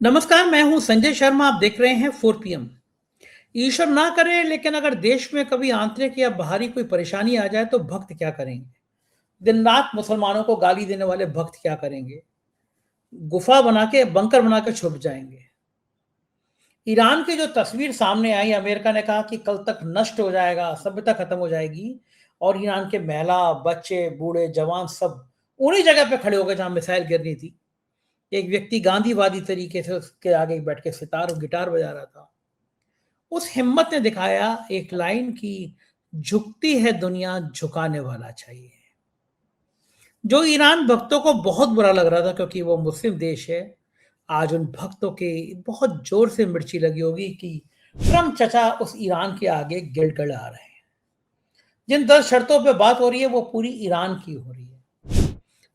नमस्कार, मैं हूं संजय शर्मा। आप देख रहे हैं 4 PM। ईश्वर ना करे, लेकिन अगर देश में कभी आंतरिक या बाहरी कोई परेशानी आ जाए तो भक्त क्या करेंगे? दिन रात मुसलमानों को गाली देने वाले भक्त क्या करेंगे? गुफा बना के, बंकर बना के छुप जाएंगे। ईरान की जो तस्वीर सामने आई, अमेरिका ने कहा कि कल तक नष्ट हो जाएगा, सभ्यता खत्म हो जाएगी, और ईरान के महिला, बच्चे, बूढ़े, जवान सब उन्हीं जगह पे खड़े हो गए जहां मिसाइल गिरनी थी। एक व्यक्ति गांधीवादी तरीके से उसके आगे बैठ के सितार और गिटार बजा रहा था। उस हिम्मत ने दिखाया एक लाइन की, झुकती है दुनिया, झुकाने वाला चाहिए। जो ईरान भक्तों को बहुत बुरा लग रहा था क्योंकि वो मुस्लिम देश है, आज उन भक्तों के बहुत जोर से मिर्ची लगी होगी कि ट्रम्प चचा उस ईरान के आगे गिड़गिड़ा रहे हैं। जिन 10 शर्तों पे बात हो रही है वो पूरी ईरान की हो रही है।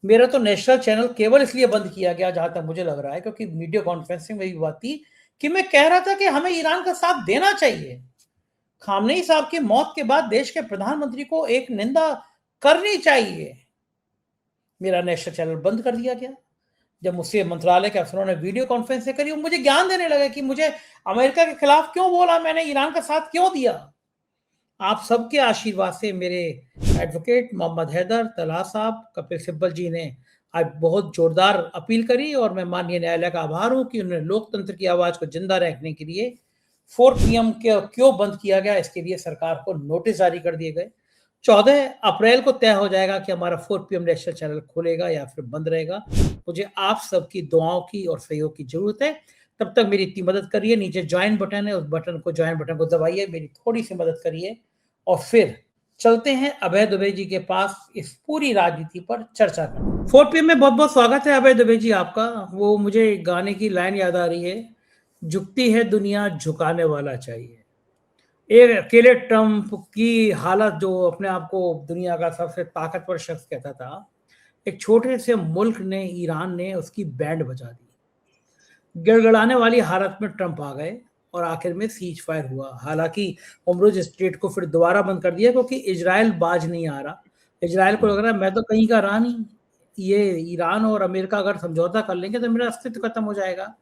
मेरा तो नेशनल चैनल केवल इसलिए बंद किया गया, जहां तक मुझे लग रहा है, क्योंकि वीडियो कॉन्फ्रेंसिंग में भी बात थी कि मैं कह रहा था कि हमें ईरान का साथ देना चाहिए। खामनेई साहब की मौत के बाद देश के प्रधानमंत्री को एक निंदा करनी चाहिए। मेरा नेशनल चैनल बंद कर दिया गया। जब मुझसे मंत्रालय के अफसरों ने वीडियो कॉन्फ्रेंस करी, वो मुझे ज्ञान देने लगे कि मुझे अमेरिका के खिलाफ क्यों बोला, मैंने ईरान का साथ क्यों दिया। आप सबके आशीर्वाद से मेरे एडवोकेट मोहम्मद हैदर, तलहा साहब, कपिल सिब्बल जी ने आज बहुत जोरदार अपील करी, और मैं माननीय न्यायालय का आभार हूं कि उन्होंने लोकतंत्र की आवाज को जिंदा रखने के लिए 4 PM के क्यों बंद किया गया, इसके लिए सरकार को नोटिस जारी कर दिए गए। 14 अप्रैल को तय हो जाएगा कि हमारा 4 PM नेशनल चैनल खुलेगा या फिर बंद रहेगा। मुझे आप सबकी दुआओं की और सहयोग की जरूरत है। तब तक मेरी इतनी मदद करिए, नीचे ज्वाइन बटन है, उस ज्वाइन बटन को दबाइए, मेरी थोड़ी सी मदद करिए, और फिर चलते हैं अभय दुबे जी के पास इस पूरी राजनीति पर चर्चा करने। 4 PM में बहुत बहुत स्वागत है अभय दुबे जी आपका। वो मुझे गाने की लाइन याद आ रही है, झुकती है दुनिया, झुकाने वाला चाहिए। एक अकेले ट्रंप की हालत, जो अपने आप को दुनिया का सबसे ताकतवर शख्स कहता था, एक छोटे से मुल्क ने, ईरान ने उसकी बैंड बजा दी। गिड़गिड़ाने वाली हालत में ट्रंप आ गए और आखिर में सीज फायर हुआ। हालांकि होमरूज स्टेट को फिर दोबारा बंद कर दिया क्योंकि इजराइल बाज नहीं आ रहा। इजराइल को लग रहा है मैं तो कहीं का रहा नहीं, ये ईरान और अमेरिका अगर समझौता कर लेंगे तो मेरा अस्तित्व खत्म हो जाएगा।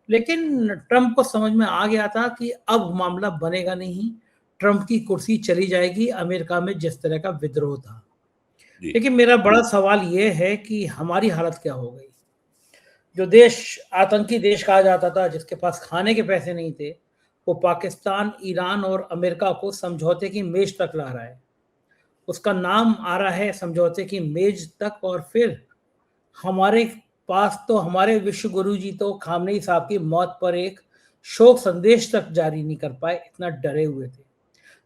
लेकिन ट्रंप को समझ में आ गया था कि अब मामला बनेगा नहीं, ट्रंप की कुर्सी चली जाएगी अमेरिका में जिस तरह का विद्रोह था। लेकिन मेरा बड़ा सवाल यह है कि हमारी हालत क्या हो गई। जो देश आतंकी देश कहा जाता था, जिसके पास खाने के पैसे नहीं थे, वो पाकिस्तान, ईरान और अमेरिका को समझौते की मेज तक ला रहा है। उसका नाम आ रहा है समझौते की मेज तक, और फिर हमारे पास तो हमारे विश्व गुरु जी तो खामनेई साहब की मौत पर एक शोक संदेश तक जारी नहीं कर पाए, इतना डरे हुए थे।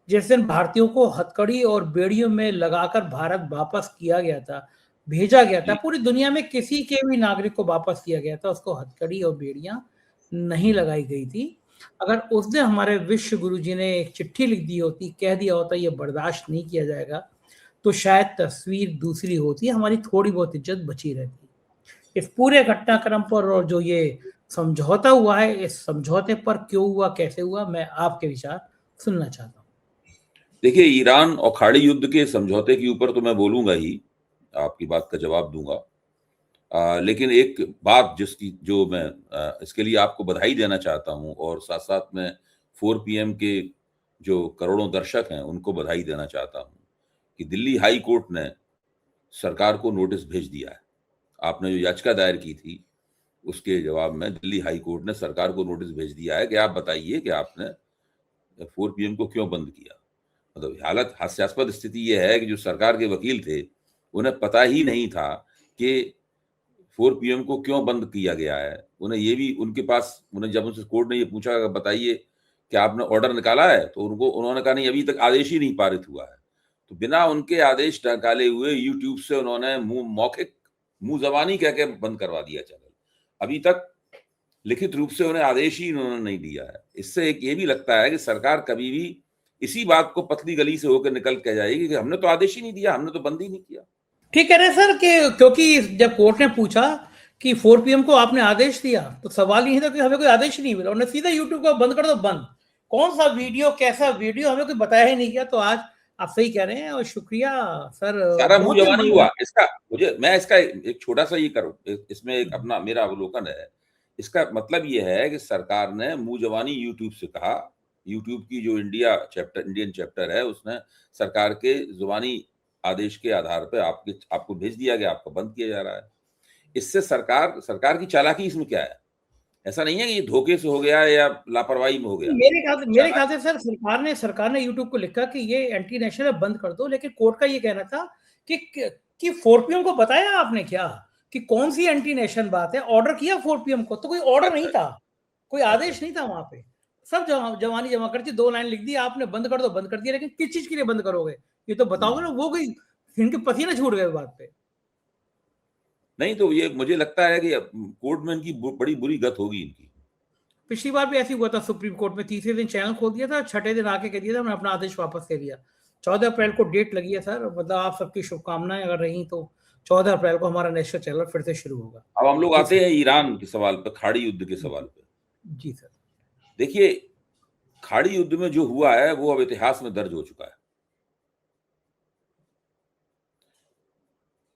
जिस दिन भारतीयों को हथकड़ी और बेड़ियों में लगाकर भारत वापस किया गया था, भेजा गया था, पूरी दुनिया में किसी के भी नागरिक को वापस किया गया था, उसको हथकड़ी और बेड़ियां नहीं लगाई गई थी। अगर उस दिन हमारे विश्व गुरु जी ने एक चिट्ठी लिख दी होती, कह दिया होता ये बर्दाश्त नहीं किया जाएगा, तो शायद तस्वीर दूसरी होती, हमारी थोड़ी बहुत इज्जत बची रहती। इस पूरे घटनाक्रम पर और जो ये समझौता हुआ है, इस समझौते पर क्यों हुआ, कैसे हुआ, मैं आपके विचार सुनना चाहता हूँ। देखिए, ईरान और खाड़ी युद्ध के समझौते के ऊपर तो मैं बोलूंगा ही, आपकी बात का जवाब दूंगा। लेकिन एक बात जो मैं इसके लिए आपको बधाई देना चाहता हूं, और साथ साथ में 4 PM के जो करोड़ों दर्शक हैं उनको बधाई देना चाहता हूं कि दिल्ली हाई कोर्ट ने सरकार को नोटिस भेज दिया है। आपने जो याचिका दायर की थी उसके जवाब में दिल्ली हाई कोर्ट ने सरकार को नोटिस भेज दिया है कि आप बताइए कि आपने 4 PM को क्यों बंद किया। मतलब हालत हास्यास्पद स्थिति यह है कि जो सरकार के वकील थे उन्हें पता ही नहीं था कि 4 PM को क्यों बंद किया गया है। उन्हें ये भी उन्हें जब उनसे कोर्ट ने ये पूछा कि बताइए कि आपने ऑर्डर निकाला है, तो उन्होंने कहा नहीं, अभी तक आदेश ही नहीं पारित हुआ है। तो बिना उनके आदेश निकाले हुए यूट्यूब से उन्होंने मौखिक मुंह जबानी कह के बंद करवा दिया चैनल। अभी तक लिखित रूप से उन्हें आदेश ही उन्होंने नहीं दिया है। इससे एक ये भी लगता है कि सरकार कभी भी इसी बात को पतली गली से होकर निकल के जाएगी कि हमने तो आदेश ही नहीं दिया, हमने तो बंद ही नहीं किया। ठीक कह रहे हैं सर, कि क्योंकि जब कोर्ट ने पूछा कि 4 PM को आपने आदेश दिया, तो सवाल यही था कि हमें कोई आदेश नहीं मिला। उन्होंने सीधा यूट्यूब को बंद कर दो, बंद। कौन सा वीडियो, कैसा वीडियो, हमें कोई बताया ही नहीं किया। तो आज आप सही कह रहे हैं, और शुक्रिया सर। सारा मुंह बहुत ही जबानी हुआ। मैं इसका एक छोटा सा ये करूं, इसमें एक अपना मेरा अवलोकन है। इसका मतलब ये है कि सरकार ने मुंह जवानी यूट्यूब से कहा, यूट्यूब की जो इंडियन चैप्टर है, उसने सरकार के जुबानी आदेश के आधार पे आपको भेज दिया गया, आपको बंद किया जा रहा है। इससे सरकार की चालाकी इसमें क्या है? ऐसा नहीं है कि ये धोखे से हो गया या लापरवाही में हो गया। मेरे ख्याल से सर सरकार ने यूट्यूब को लिखा कि ये एंटी नेशनल है, बंद कर दो, लेकिन कोर्ट का ये कहना था कि 4PM को बताया आपने क्या कि कौन सी एंटी नेशनल बात है? ऑर्डर किया 4PM को, तो कोई ऑर्डर नहीं था, कोई आदेश नहीं था वहां पे। सब जवानी जमा करती, 2 लाइन लिख दी आपने, बंद कर दो, बंद कर दिया, लेकिन किस चीज के लिए बंद करोगे? ये तो बताओगे ना। वो कोई इनके पसीने छूट गए बात पे। नहीं तो ये मुझे लगता है कि कोर्ट में इनकी बड़ी बुरी गत होगी इनकी। पिछली बार भी ऐसी हुआ था सुप्रीम कोर्ट में, तीसरे दिन चैनल खोल दिया था, छठे दिन आके कह दिया था मैं अपना आदेश वापस ले लिया। 14 अप्रैल को डेट लगी है सर, मतलब आप सबकी शुभकामनाएं अगर रही तो 14 अप्रैल को हमारा नेशनल चैनल फिर से शुरू होगा। अब हम लोग आते हैं ईरान के सवाल पे, खाड़ी युद्ध के सवाल पे। जी सर। देखिए, खाड़ी युद्ध में जो हुआ है वो अब इतिहास में दर्ज हो चुका है।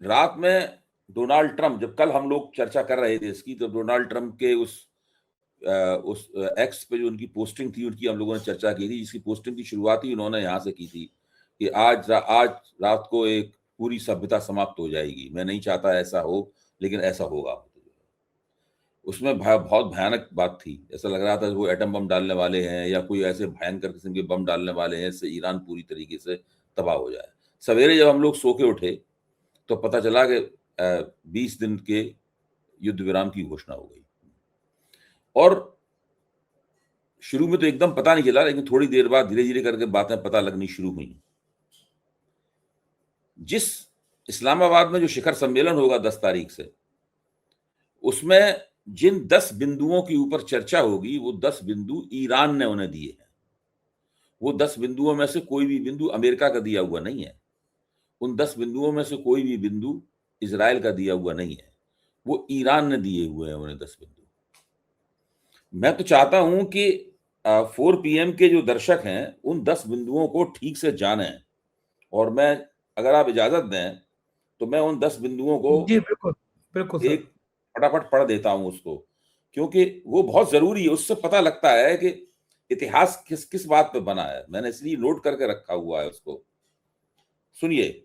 रात में डोनाल्ड ट्रंप, जब कल हम लोग चर्चा कर रहे थे इसकी, तो डोनाल्ड ट्रंप के उस एक्स पे जो उनकी पोस्टिंग थी, उनकी हम लोगों ने चर्चा की थी, जिसकी पोस्टिंग की शुरुआत ही उन्होंने यहाँ से की थी कि आज रात को एक पूरी सभ्यता समाप्त हो जाएगी। मैं नहीं चाहता ऐसा हो, लेकिन ऐसा होगा। उसमें बहुत भयानक बात थी, ऐसा लग रहा था वो एटम बम डालने वाले हैं या कोई ऐसे भयंकर किस्म के बम डालने वाले हैं, इससे ईरान पूरी तरीके से तबाह हो जाए। सवेरे जब हम लोग सो के उठे तो पता चला कि 20 दिन के युद्ध विराम की घोषणा हो गई। और शुरू में तो एकदम पता नहीं चला, लेकिन थोड़ी देर बाद धीरे धीरे करके बातें पता लगनी शुरू हुई। जिस इस्लामाबाद में जो शिखर सम्मेलन होगा 10 तारीख से, उसमें जिन 10 बिंदुओं के ऊपर चर्चा होगी, वो 10 बिंदु ईरान ने उन्हें दिए हैं। वो 10 बिंदुओं में से कोई भी बिंदु अमेरिका का दिया हुआ नहीं है। उन 10 बिंदुओं में से कोई भी बिंदु इजराइल का दिया हुआ नहीं है। वो ईरान ने दिए हुए हैं उन्हें 10 बिंदु। मैं तो चाहता हूं कि 4PM के जो दर्शक हैं, उन 10 बिंदुओं को ठीक से जानें। और मैं, अगर आप इजाजत दें, तो मैं उन 10 बिंदुओं को जी बिल्कुल बिल्कुल सर। एक फटाफट पढ़ देता हूं उसको, क्योंकि वो बहुत जरूरी है। उससे पता लगता है कि इतिहास किस किस बात पे बना है। मैंने इसलिए नोट करके रखा हुआ है उसको। सुनिए,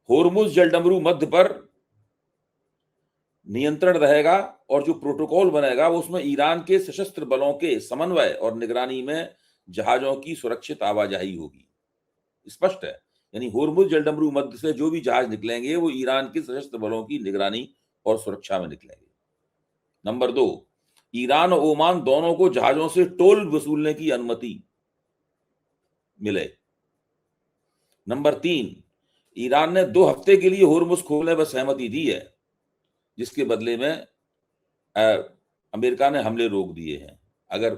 होर्मुज जलडमरू मध्य पर नियंत्रण रहेगा और जो प्रोटोकॉल बनेगा वो उसमें ईरान के सशस्त्र बलों के समन्वय और निगरानी में जहाजों की सुरक्षित आवाजाही होगी। स्पष्ट है, यानी होर्मुज जलडमरू मध्य से जो भी जहाज निकलेंगे वो ईरान के सशस्त्र बलों की निगरानी और सुरक्षा में निकलेंगे। नंबर 2, ईरान और ओमान दोनों को जहाजों से टोल वसूलने की अनुमति मिले। नंबर 3, ईरान ने 2 हफ्ते के लिए होर्मुज खोलने पर सहमति दी है, जिसके बदले में अमेरिका ने हमले रोक दिए हैं। अगर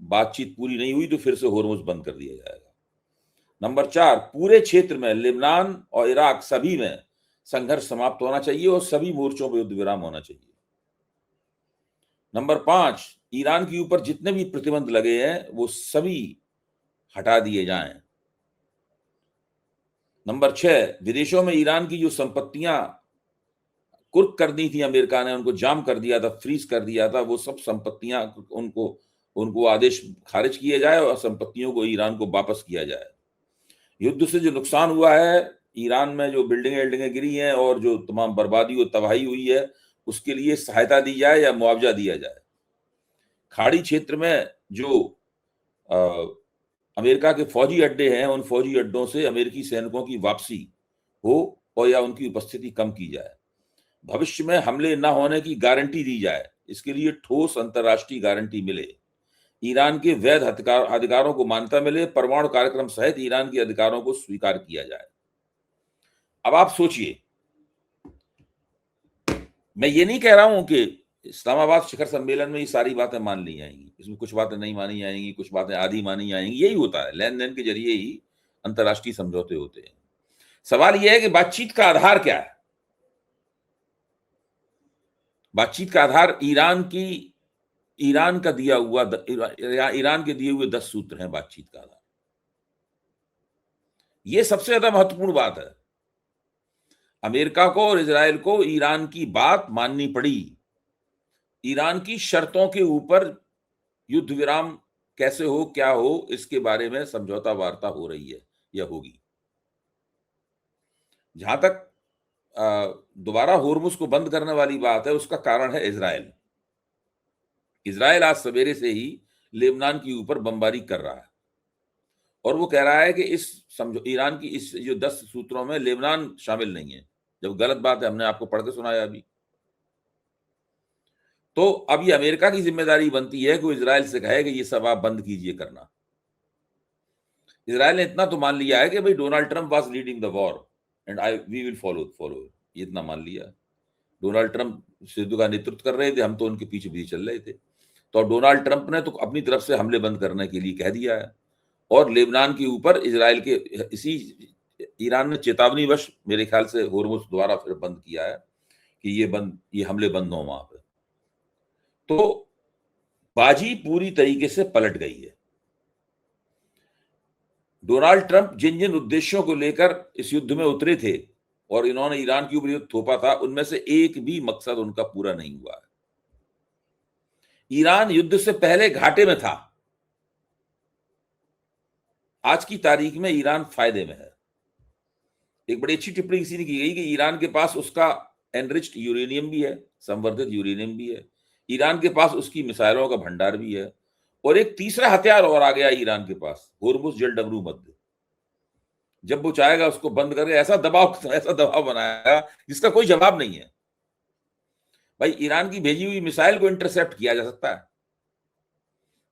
बातचीत पूरी नहीं हुई तो फिर से होर्मुज बंद कर दिया जाएगा। नंबर 4, पूरे क्षेत्र में लेबनान और इराक सभी में संघर्ष समाप्त होना चाहिए और सभी मोर्चों पर युद्ध विराम होना चाहिए। नंबर 5, ईरान के ऊपर जितने भी प्रतिबंध लगे हैं वो सभी हटा दिए जाएं। नंबर 6, विदेशों में ईरान की जो संपत्तियां कुर्क कर दी थी, अमेरिका ने उनको जाम कर दिया था, फ्रीज कर दिया था, वो सब संपत्तियां उनको आदेश खारिज किए जाए और संपत्तियों को ईरान को वापस किया जाए। युद्ध से जो नुकसान हुआ है, ईरान में जो बिल्डिंगें गिरी हैं और जो तमाम बर्बादी और तबाही हुई है, उसके लिए सहायता दी जाए या मुआवजा दिया जाए। खाड़ी क्षेत्र में जो अमेरिका के फौजी अड्डे हैं, उन फौजी अड्डों से अमेरिकी सैनिकों की वापसी हो और या उनकी उपस्थिति कम की जाए। भविष्य में हमले न होने की गारंटी दी जाए, इसके लिए ठोस अंतर्राष्ट्रीय गारंटी मिले। ईरान के वैध अधिकारों को मान्यता मिले। परमाणु कार्यक्रम सहित ईरान के अधिकारों को स्वीकार किया जाए। अब आप सोचिए, मैं ये नहीं कह रहा हूं कि इस्लामाबाद शिखर सम्मेलन में ये सारी बातें मान ली जाएंगी। इसमें कुछ बातें नहीं मानी जाएंगी, कुछ बातें आधी मानी जाएंगी। यही होता है, लेन देन के जरिए ही अंतर्राष्ट्रीय समझौते होते हैं। सवाल यह है कि बातचीत का आधार क्या है। बातचीत का आधार ईरान के दिए हुए 10 सूत्र हैं बातचीत का आधार। यह सबसे ज्यादा महत्वपूर्ण बात है। अमेरिका को और इजराइल को ईरान की बात माननी पड़ी। ईरान की शर्तों के ऊपर युद्ध विराम कैसे हो, क्या हो, इसके बारे में समझौता वार्ता हो रही है या होगी। जहां तक दोबारा होर्मुज को बंद करने वाली बात है, उसका कारण है इजराइल। इजराइल आज सवेरे से ही लेबनान के ऊपर बमबारी कर रहा है और वो कह रहा है कि इस ईरान की इस जो 10 सूत्रों में लेबनान शामिल नहीं है, जब गलत बात है। हमने आपको पढ़ के सुनाया अभी। तो अब ये अमेरिका की जिम्मेदारी बनती है कि वो इजराइल से कहे कि ये सब आप बंद कीजिए करना। इजराइल ने इतना तो मान लिया है कि भाई Donald Trump was leading the war and we will follow, ये इतना मान लिया। डोनाल्ड ट्रंप युद्ध का नेतृत्व कर रहे थे, हम तो उनके पीछे पीछे चल रहे थे। तो डोनाल्ड ट्रंप ने तो अपनी तरफ से हमले बंद करने के लिए कह दिया है और लेबनान के ऊपर इजराइल के इसी ईरान ने चेतावनीवश मेरे ख्याल से होर्मुज द्वारा फिर बंद किया है कि ये हमले बंद हो वहां पे। तो बाजी पूरी तरीके से पलट गई है। डोनाल्ड ट्रंप जिन जिन उद्देश्यों को लेकर इस युद्ध में उतरे थे और इन्होंने ईरान के ऊपर युद्ध थोपा था, उनमें से एक भी मकसद उनका पूरा नहीं हुआ है। ईरान युद्ध से पहले घाटे में था, आज की तारीख में ईरान फायदे में है। एक बड़ी अच्छी टिप्पणी किसी ने की गई कि ईरान के पास उसका एनरिच्ड यूरेनियम भी है, संवर्धित यूरेनियम भी है, ईरान के पास उसकी मिसाइलों का भंडार भी है और एक तीसरा हथियार और आ गया ईरान के पास, होर्मुज जलडमरू मध्य। जब वो चाहेगा उसको बंद करके ऐसा दबाव बनाएगा जिसका कोई जवाब नहीं है। भाई ईरान की भेजी हुई मिसाइल को इंटरसेप्ट किया जा सकता है,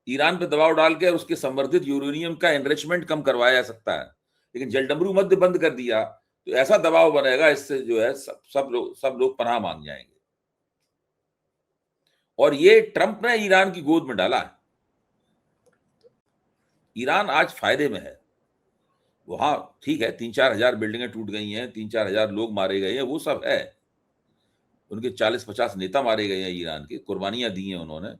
ईरान पे दबाव डाल के उसके संवर्धित यूरेनियम का एनरिचमेंट कम करवाया जा सकता है, लेकिन जलडमरू मध्य बंद कर दिया तो ऐसा दबाव बनेगा, इससे जो है सब लोग पनाह मांग जाएंगे। और ये ट्रंप ने ईरान की गोद में डाला है। ईरान आज फायदे में है। वहां ठीक है 3-4 हजार बिल्डिंगें टूट गई हैं, 3-4 हजार लोग मारे गए हैं, वो सब है। उनके 40-50 नेता मारे गए हैं ईरान के, कुर्बानियां दी हैं उन्होंने।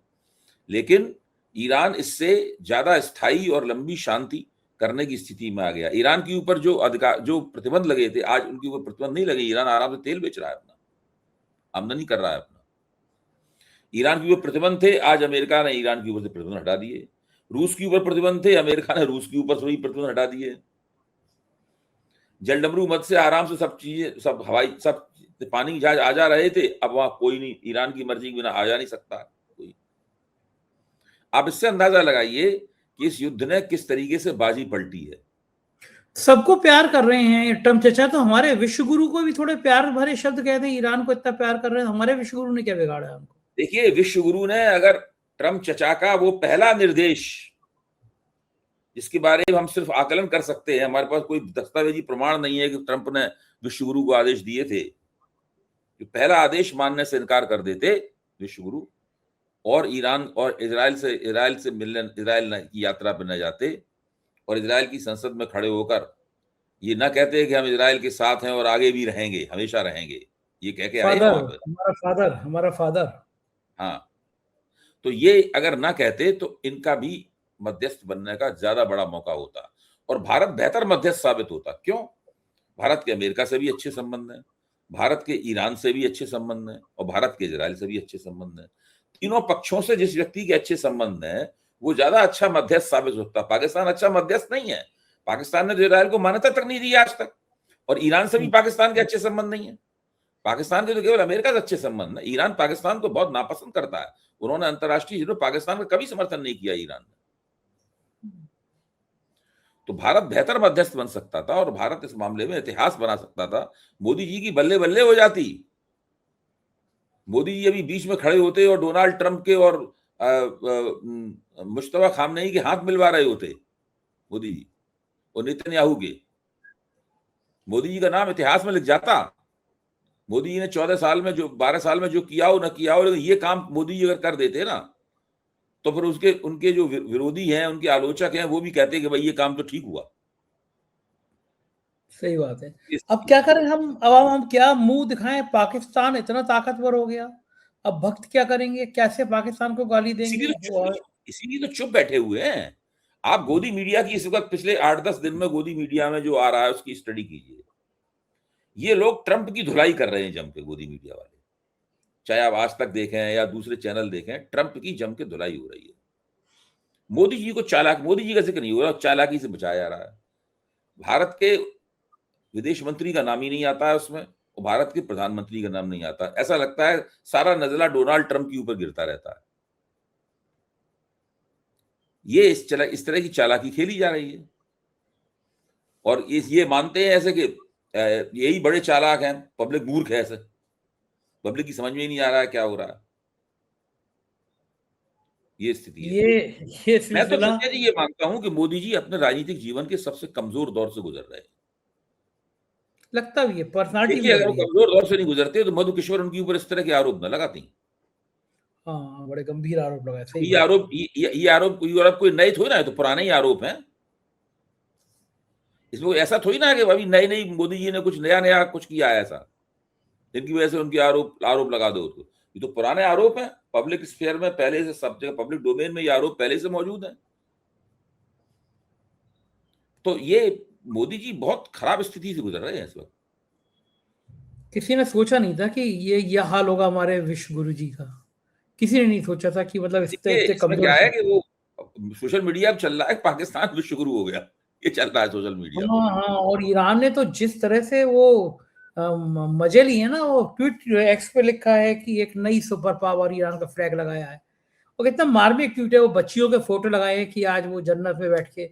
लेकिन ईरान इससे ज्यादा स्थायी और लंबी शांति करने की स्थिति में आ गया। ईरान के ऊपर जो प्रतिबंध लगे थे, आज उनके ऊपर प्रतिबंध नहीं लगे। ईरान आराम से तेल बेच रहा है, अपना आमदनी कर रहा है अपना। ईरान के ऊपर प्रतिबंध थे, आज अमेरिका ने ईरान के ऊपर से प्रतिबंध हटा दिए। रूस के ऊपर प्रतिबंध थे, अमेरिका ने रूस के ऊपर से प्रतिबंध हटा दिए। जलडमरू मध्य से आराम से सब चीजें, सब हवाई, सब पानी जहाज आ जा रहे थे, अब वहां कोई नहीं, ईरान की मर्जी के बिना आ जा नहीं सकता कोई। आप इससे अंदाजा लगाइए कि इस युद्ध ने किस तरीके से बाजी पलटी है। सबको प्यार कर रहे हैं ट्रम्प चचा, तो हमारे विश्व गुरु को भी थोड़े प्यार भरे शब्द कहते हैं। ईरान को इतना प्यार कर रहे हैं, हमारे विश्व गुरु ने क्या बिगाड़ा है उनको? देखिए, विश्व गुरु ने अगर ट्रम्प चचा का वो पहला निर्देश, जिसके बारे में हम सिर्फ आकलन कर सकते हैं, हमारे पास कोई दस्तावेजी प्रमाण नहीं है कि ट्रंप ने विश्व गुरु को आदेश दिए थे, जो पहला आदेश मानने से इनकार कर देते विश्व गुरु और ईरान और इजराइल से मिलने, इजराइल की यात्रा पर न जाते और इजराइल की संसद में खड़े होकर ये ना कहते कि हम इजराइल के साथ हैं और आगे भी रहेंगे, हमेशा रहेंगे, ये कह के आए हमारा फादर। हाँ, तो ये अगर ना कहते तो इनका भी मध्यस्थ बनने का ज्यादा बड़ा मौका होता और भारत बेहतर मध्यस्थ साबित होता। क्यों? भारत के अमेरिका से भी अच्छे संबंध हैं, भारत के ईरान से भी अच्छे संबंध हैं और भारत के इजराइल से भी अच्छे संबंध हैं। तीनों पक्षों से जिस व्यक्ति के अच्छे संबंध हैं वो ज्यादा अच्छा मध्यस्थ साबित होता। पाकिस्तान अच्छा मध्यस्थ नहीं है, पाकिस्तान ने इजराइल को मान्यता तक नहीं दी आज तक, और ईरान से भी पाकिस्तान के अच्छे संबंध नहीं है। पाकिस्तान के तो केवल अमेरिका से अच्छे संबंध है। ईरान पाकिस्तान को बहुत नापसंद करता है, उन्होंने अंतर्राष्ट्रीय पाकिस्तान का कभी समर्थन नहीं किया ईरान ने। तो भारत बेहतर मध्यस्थ बन सकता था और भारत इस मामले में इतिहास बना सकता था। मोदी जी की बल्ले बल्ले हो जाती, मोदी जी अभी बीच में खड़े होते और डोनाल्ड ट्रंप के और मुश्तबा खामनेई के हाथ मिलवा रहे होते मोदी जी और नेतन्याहू के। मोदी जी का नाम इतिहास में लिख जाता। मोदी जी ने 12 साल में जो किया हो न किया हो, लेकिन ये काम मोदी जी अगर कर देते ना तो फिर उनके जो विरोधी हैं, उनके आलोचक हैं, वो भी कहते हैं कि भाई ये काम तो ठीक हुआ। सही बात है। अब क्या करें हम क्या मुंह दिखाएं? पाकिस्तान इतना ताकतवर हो गया, अब भक्त क्या करेंगे? कैसे पाकिस्तान को गाली देंगे? इसीलिए तो चुप बैठे हुए हैं। आप गोदी मीडिया की इस वक्त पिछले 8-10 दिन में गोदी मीडिया में जो आ रहा है उसकी स्टडी कीजिए। ये लोग ट्रंप की धुलाई कर रहे हैं जम के, गोदी मीडिया वाले। चाहे आप आज तक देखें या दूसरे चैनल देखें, ट्रंप की जम के धुलाई हो रही है। मोदी जी को चालाक, मोदी जी का जिक्र नहीं हो रहा, चालाकी से बचाया जा रहा है। भारत के विदेश मंत्री का नाम ही नहीं आता है उसमें, और भारत के प्रधानमंत्री का नाम नहीं आता। ऐसा लगता है सारा नजला डोनाल्ड ट्रंप के ऊपर गिरता रहता है। ये इस तरह की चालाकी खेली जा रही है, और ये मानते हैं ऐसे कि यही बड़े चालाक हैं, पब्लिक मूर्ख है। ऐसे पब्लिक की समझ में ही नहीं आ रहा है क्या हो रहा है। ये स्थिति है। ये मैं तो सिलसिला संजय जी ये मानता हूं कि मोदी जी अपने राजनीतिक जीवन के सबसे कमजोर दौर से गुजर रहे हैं। लगता भी है, पर्सनालिटी भी देखिए, लग अगर वो रही है। कमजोर दौर से नहीं गुजरते तो मधु किशोर उनके ऊपर इस तरह के आरोप न लगाती। हाँ, बड़े गंभीर आरोप लगाए, सही ये बात। आरोप कोई नए थोड़ी ना है, तो पुराने ही आरोप हैं। इसमें ऐसा थोड़ी ना है कि अभी नई नई मोदी जी ने कुछ नया कुछ किया है ऐसा, जिनकी वजह से उनकी आरोप लगा दो उसको। ये तो पुराने आरोप हैं, पब्लिक स्फीयर में पहले से, सब जगह पब्लिक डोमेन में ये आरोप पहले से मौजूद है। तो ये मोदी जी बहुत खराब स्थिति से गुजर रहे हैं इस वक्त। किसी ने सोचा नहीं था कि ये हाल होगा हमारे विश्व गुरु जी का। किसी ने नहीं सोचा था कि मतलब इतने देखिए, इतने इसमें कमजोर क्या है थे। कि वो सोशल मीडिया पे चल रहा है, पाकिस्तान विश्व गुरु हो गया, ये चल रहा है सोशल मीडिया पे। हाँ हाँ, और ईरान ने तो जिस तरह से वो मजे लिए ना, वो ट्वीट एक्स पे लिखा है कि एक नई सुपर पावर ईरान का फ्लैग लगाया है। और कितना मार्मिक ट्वीट है, वो बच्चियों के फोटो लगाए हैं कि आज वो जन्नत में बैठ के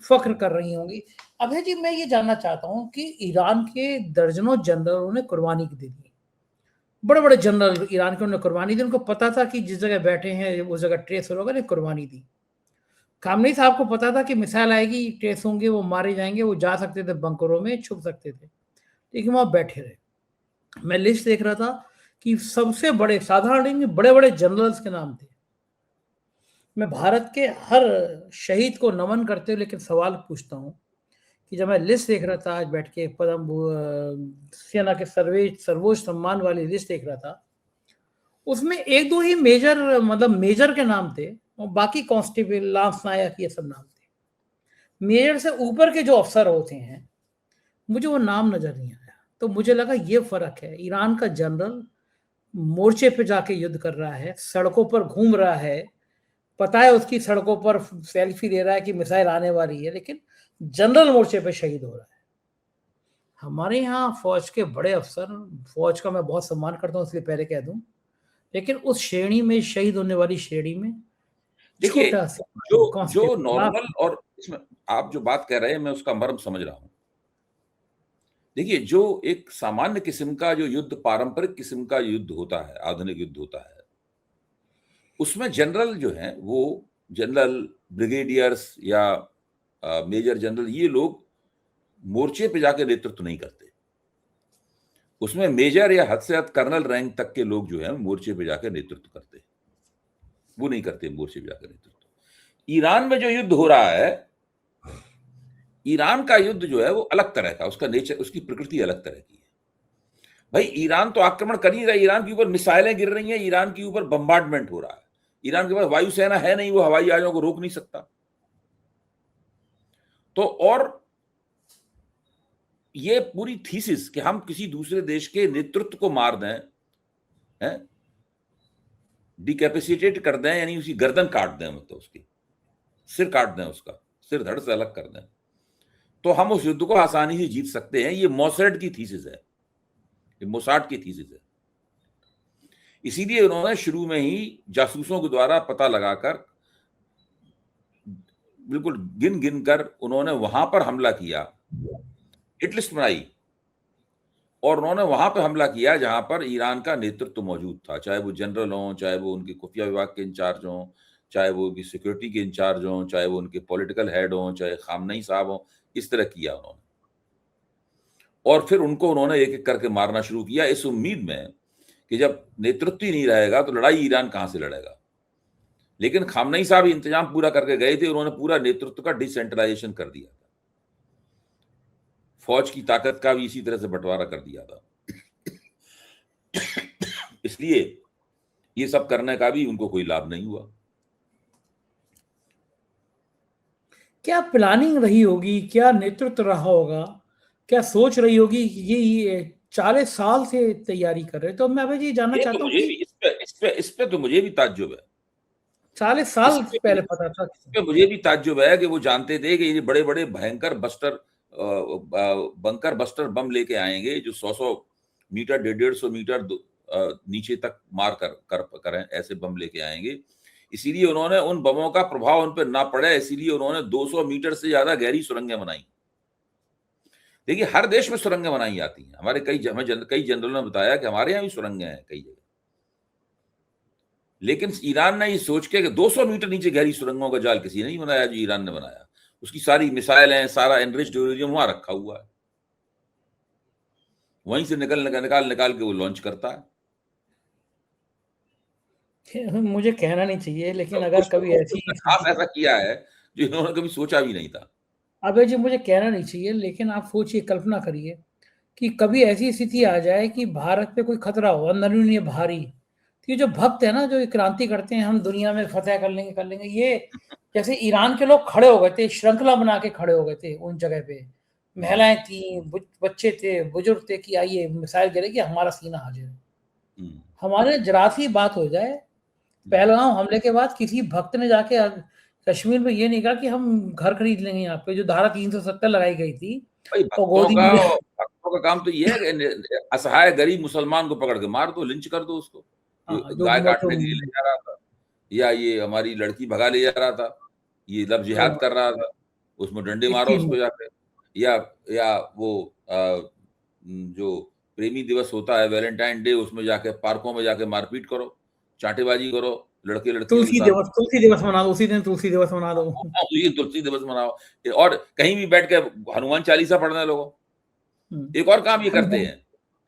फख्र कर रही होंगी। अभय जी, मैं ये जानना चाहता हूँ कि ईरान के दर्जनों जनरलों ने कुर्बानी दे दी, बड़े बड़े जनरल ईरान के, उन्होंने कुर्बानी दी। उनको पता था कि जिस जगह बैठे हैं उस जगह ट्रेस होगा, ने कुर्बानी दी। खामनेई साहब को पता था कि मिसाइल आएगी, ट्रेस होंगे, वो मारे जाएंगे, वो जा सकते थे बंकरों में, छुप सकते थे, लेकिन वहां बैठे रहे। मैं लिस्ट देख रहा था कि सबसे बड़े, साधारण बड़े बड़े जनरल्स के नाम थे। मैं भारत के हर शहीद को नमन करते हुए लेकिन सवाल पूछता हूँ कि जब मैं लिस्ट देख रहा था आज बैठ के, सेना के सर्वोच्च सम्मान वाली लिस्ट देख रहा था, उसमें एक दो ही मेजर, मतलब मेजर के नाम थे, और बाकी कांस्टेबल, लांस नायक, ये सब नाम थे। मेजर से ऊपर के जो अफसर होते हैं, मुझे वो नाम नजर नहीं आया। तो मुझे लगा ये फर्क है। ईरान का जनरल मोर्चे पे जाके युद्ध कर रहा है, सड़कों पर घूम रहा है, पता है उसकी सड़कों पर सेल्फी ले रहा है कि मिसाइल आने वाली है, लेकिन जनरल मोर्चे पे शहीद हो रहा है। हमारे यहाँ फौज के बड़े अफसर, फौज का मैं बहुत सम्मान करता हूँ इसलिए पहले कह दूं, लेकिन उस श्रेणी में, शहीद होने वाली श्रेणी में, देखिए, छोटा सा जो कांस्टेबल नॉर्मल, और इसमें आप जो बात कह रहे हैं मैं उसका मर्म समझ रहा हूं। देखिए, जो एक सामान्य किस्म का जो युद्ध, पारंपरिक किस्म का युद्ध होता है, आधुनिक युद्ध होता है, उसमें जनरल जो हैं, वो जनरल, ब्रिगेडियर्स या मेजर जनरल, ये लोग मोर्चे पे जाकर नेतृत्व नहीं करते। उसमें मेजर या हद से हद कर्नल रैंक तक के लोग जो हैं मोर्चे पे जाकर नेतृत्व करते हैं, वो नहीं करते मोर्चे पे जाकर नेतृत्व। ईरान में जो युद्ध हो रहा है, ईरान का युद्ध जो है वो अलग तरह का, उसका नेचर, उसकी प्रकृति अलग तरह की है। भाई, ईरान तो आक्रमण कर ही रहा है, ईरान के ऊपर मिसाइलें गिर रही हैं, ईरान के ऊपर बम्बार्डमेंट हो रहा है। ईरान के पास वायुसेना है नहीं, वो हवाई जहाजों को रोक नहीं सकता। तो और ये पूरी थीसिस कि हम किसी दूसरे देश के नेतृत्व को मार दें, हैं, डिकैपेसिटेट कर दें, यानी उसकी गर्दन काट दें, मतलब उसकी सिर काट दें, उसका सिर धड़ से अलग कर दें, तो हम उस युद्ध को आसानी से जीत सकते हैं। ये मोसाड की थीसिस है, ये मोसाड की थीसिस है। इसीलिए उन्होंने शुरू में ही जासूसों के द्वारा पता लगाकर, बिल्कुल गिन गिन कर उन्होंने वहां पर हमला किया, हिट लिस्ट बनाई, और उन्होंने वहां पर हमला किया जहां पर ईरान का नेतृत्व मौजूद था, चाहे वो जनरल हों, चाहे वो उनके खुफिया विभाग के इंचार्ज हों, चाहे वो उनकी सिक्योरिटी के इंचार्ज हों, चाहे वो उनके पॉलिटिकल हेड हों, चाहे खामनेई साहब हों। इस तरह किया उन्होंने, और फिर उनको उन्होंने एक एक करके मारना शुरू किया, इस उम्मीद में कि जब नेतृत्व ही नहीं रहेगा तो लड़ाई ईरान कहां से लड़ेगा। लेकिन खामनेई साहब इंतजाम पूरा करके गए थे, उन्होंने पूरा नेतृत्व का डिसेंट्रलाइजेशन कर दिया था, फौज की ताकत का भी इसी तरह से बंटवारा कर दिया था। इसलिए ये सब करने का भी उनको कोई लाभ नहीं हुआ। क्या प्लानिंग रही होगी, क्या नेतृत्व रहा होगा, क्या सोच रही होगी कि ये 40 साल से तैयारी कर रहे हैं। तो मैं अभय जी जानना ये तो चाहता हूँ मुझे कि भी इस पे तो मुझे भी ताज्जुब है। 40 इस साल पे पहले पता था। इस पे मुझे भी ताज्जुब है कि वो जानते थे कि ये बड़े-बड़े भयंकर बंकर बस्टर बम लेके आएंगे जो 100-100 मीटर 150 मीटर नीचे तक मार करें, ऐसे बम लेके आएंगे। इसीलिए उन्होंने उन बमों का प्रभाव उन पर ना पड़े, इसीलिए उन्होंने 200 मीटर से ज्यादा गहरी सुरंगें बनाई। देखिए, हर देश में सुरंगें बनाई जाती हैं। हमारे कई जनरलों ने बताया कि हमारे यहाँ भी सुरंगें हैं कई जगह। लेकिन ईरान ने ये सोच के कि 200 मीटर नीचे गहरी सुरंगों का जाल किसी ने नहीं बनाया जो ईरान ने बनाया। उसकी सारी मिसाइलें, सारा एनरिच्ड यूरेनियम वहां रखा हुआ है, वहीं से निकाल के वो लॉन्च करता है। मुझे कहना नहीं चाहिए, लेकिन तो अगर कभी कुछ ऐसी उसने खास स्थिति, ऐसा किया है जो इन्होंने कभी सोचा भी नहीं था। अबे जी मुझे कहना नहीं चाहिए, लेकिन आप सोचिए, कल्पना करिए कि कभी ऐसी स्थिति आ जाए कि भारत पे कोई खतरा हो, अंदरूनी भारी, तो ये जो भक्त है ना, जो ये क्रांति करते हैं, हम दुनिया में फतेह कर लेंगे, ये जैसे ईरान के लोग खड़े हो गए थे, श्रृंखला बना के खड़े हो गए थे उन जगह पे, महिलाएं थी, बच्चे थे, बुजुर्ग थे कि आइए मिसाइल गिरेगी, हमारा सीना हाजिर है। हमारे जरा सी बात हो जाए, पहलगाम हमले के बाद किसी भक्त ने जाके कश्मीर में ये नहीं कहा कि हम घर खरीद लेंगे यहाँ पे, जो धारा 370 लगाई गई थी भाई, और गोदी में भक्तों का काम तो ये है कि असहाय गरीब मुसलमान को पकड़ के मार दो, लिंच कर दो उसको, जो जो गाय काटने मतलब के लिए ले जा रहा था, या ये हमारी लड़की भगा ले जा रहा था, ये लब जिहाद कर रहा था, उसमें डंडे मारो उसको जाके, या वो जो प्रेमी दिवस होता है वैलेंटाइन डे, उसमें जाके पार्कों में जाके मारपीट करो, चाटेबाजी करो लड़के लड़कियों के साथ। तुलसी दिवस मना दो, उसी दिन तुलसी दिवस मना दो। ये तुलसी दिवस मनाओ, और कहीं भी बैठ के हनुमान चालीसा पढ़ने लोगों। एक और काम ये करते हैं,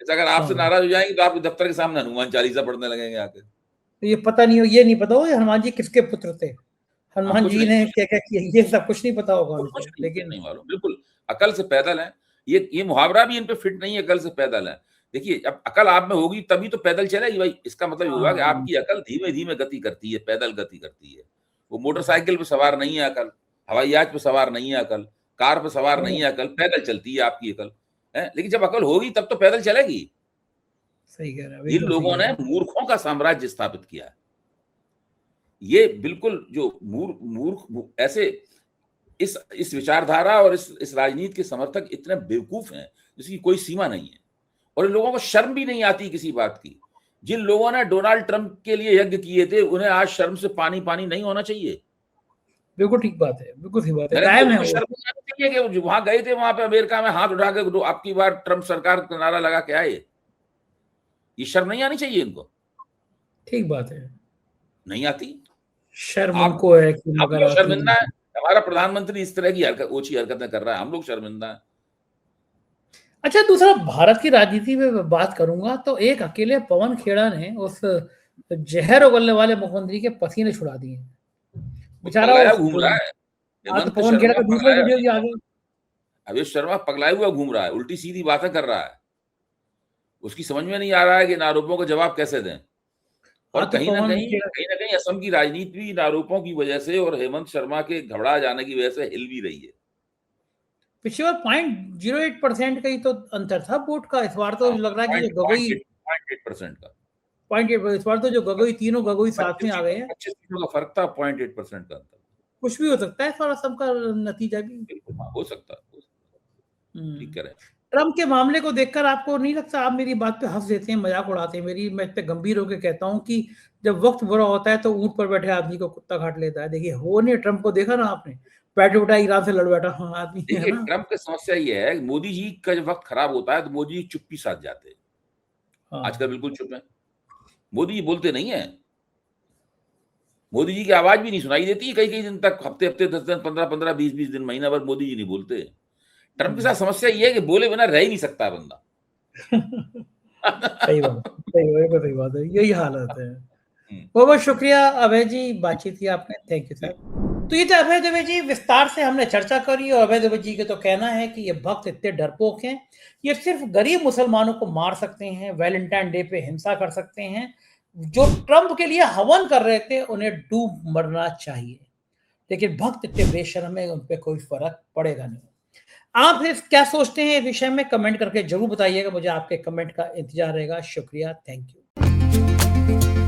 अगर आपसे नाराज हो जाएंगे तो आपके दफ्तर के सामने हनुमान चालीसा पढ़ने लगेंगे आके। तो ये पता नहीं हो, ये नहीं पता हो हनुमान जी किसके पुत्र थे, हनुमान जी ने क्या क्या किया, ये सब कुछ नहीं पता होगा उनको, लेकिन नहीं मालूम, बिल्कुल अकल से पैदल है। ये मुहावरा भी इन पे फिट नहीं है, अकल से पैदल है। देखिए, अब अकल आप में होगी तभी तो पैदल चलेगी भाई। इसका मतलब होगा कि आपकी अकल धीमे धीमे गति करती है, पैदल गति करती है। वो मोटरसाइकिल पे सवार नहीं है अकल, हवाई जहाज पे सवार नहीं है अकल, कार पे सवार नहीं है अकल, पैदल चलती है आपकी अकल है। लेकिन जब अकल होगी तब तो पैदल चलेगी। सही कह रहे हैं, इन लोगों ने मूर्खों का साम्राज्य स्थापित किया है। ये बिल्कुल जो मूर्ख ऐसे इस विचारधारा और इस राजनीति के समर्थक इतने बेवकूफ हैं जिसकी कोई सीमा नहीं है, और इन लोगों को शर्म भी नहीं आती किसी बात की। जिन लोगों ने डोनाल्ड ट्रंप के लिए यज्ञ किए थे, उन्हें आज शर्म से पानी पानी नहीं होना चाहिए। बिल्कुल ठीक बात है, बिल्कुल ठीक बात है, कायम है। शर्म आनी चाहिए कि वहां गए थे, वहां पे अमेरिका में हाथ उठा के आपकी बार ट्रंप सरकार का नारा लगा के आए। ये शर्म नहीं आनी चाहिए इनको। ठीक बात है, नहीं आती शर्म उनको है कि मगर आती शर्मिंदा है। हमारा प्रधानमंत्री इस तरह की ओछी हरकतें कर रहा है, हम लोग शर्मिंदा है। अच्छा, दूसरा भारत की राजनीति में बात करूंगा तो एक अकेले पवन खेड़ा ने उस जहर उगलने वाले मुख्यमंत्री के पसीने छुड़ा दिए बेचारा। घूम रहा है तो पवन खेड़ा का दूसरा वीडियो भी आ गया। अवेश शर्मा पगलाया हुआ घूम रहा है, उल्टी सीधी बातें कर रहा है। उसकी समझ में नहीं आ रहा है कि इन आरोपों का जवाब कैसे दें। और कहीं ना कहीं असम की राजनीति भी इन आरोपों की वजह से और हेमंत शर्मा के घबरा जाने की वजह से हिल भी रही है। पिछली बार 0.08% का ही तो अंतर था वोट का, इस बार तो लग रहा है कि जो गगोई 0.8% का 0.8, इस बार तो जो गगोई तीनों गगोई साथ में आ गए हैं। 25 सीटों का फर्क था, 0.8% का अंतर। कुछ भी हो सकता है इस बार असम का नतीजा भी हो सकता है। ठीक कह रहे हैं। ट्रम्प के मामले को देखकर आपको नहीं लगता, आप मेरी बात पे हंस देते हैं, मजाक उड़ाते हैं मेरी, मैं इस पे गंभीर होकर कहता हूं कि जब वक्त बुरा होता है तो ऊंट पर बैठे आदमी को कुत्ता काट लेता है। देखिए, हो नहीं, ट्रम्प को देखा ना आपने, बैठे उठा ईरान से लड़ बैठा आदमी है ना। ट्रम्प की समस्या ये है, मोदी जी का जब वक्त खराब होता है तो मोदी जी चुप्पी साध जाते हैं। आजकल बिल्कुल चुप है, मोदी जी बोलते नहीं है। मोदी जी की आवाज भी नहीं सुनाई देती कई दिन तक, हफ्ते 10 दिन, 15 20 दिन, महीना भर मोदी जी नहीं बोलते। ट्रम्प के साथ समस्या ये है कि बोले बिना रह ही नहीं सकता बंदा। सही बात है, यही हालत है। बहुत बहुत शुक्रिया अभय जी, बातचीत की आपने, थैंक यू सर। तो ये तो अभय दुबे जी, विस्तार से हमने चर्चा करी, और अभय दुबे जी के तो कहना है कि ये भक्त इतने डरपोक हैं, ये सिर्फ गरीब मुसलमानों को मार सकते हैं, वैलेंटाइन डे पे हिंसा कर सकते हैं, जो ट्रंप के लिए हवन कर रहे थे उन्हें डूब मरना चाहिए, लेकिन भक्त इतने बेशर्म है, उन पर कोई फर्क पड़ेगा नहीं। आप इस क्या सोचते हैं इस विषय में कमेंट करके जरूर बताइएगा, मुझे आपके कमेंट का इंतजार रहेगा। शुक्रिया, थैंक यू।